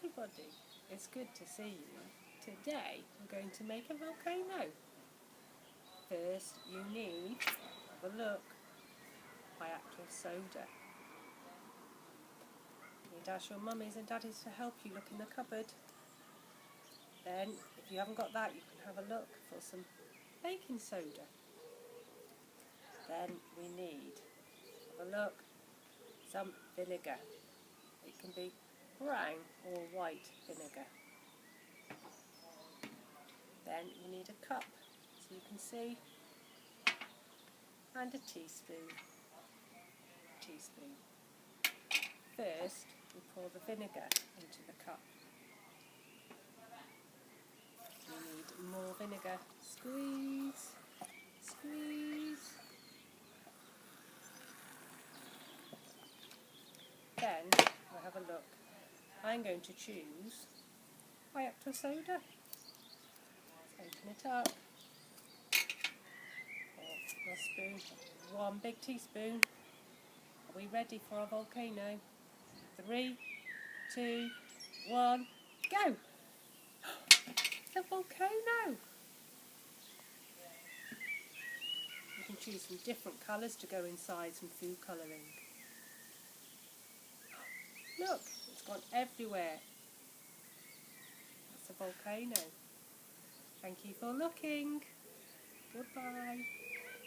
everybody, it's good to see you. Today we're going to make a volcano. First you need, have a look, actual soda. You need to ask your mummies and daddies to help you look in the cupboard. Then, if you haven't got that, you can have a look for some baking soda. Then we need, have a look, some vinegar. It can be brown or white vinegar. Then you need a cup, so you can see, and a teaspoon. First, we pour the vinegar into the cup. You need more vinegar. Squeeze, squeeze. Then we'll have a look. I'm going to choose actual soda. Let's open it up. Pour a spoon, one big teaspoon. Are we ready for our volcano? 3, 2, 1, go! It's a volcano! You can choose some different colours to go inside, some food colouring. Look, it's gone everywhere. It's a volcano. Thank you for looking. Goodbye.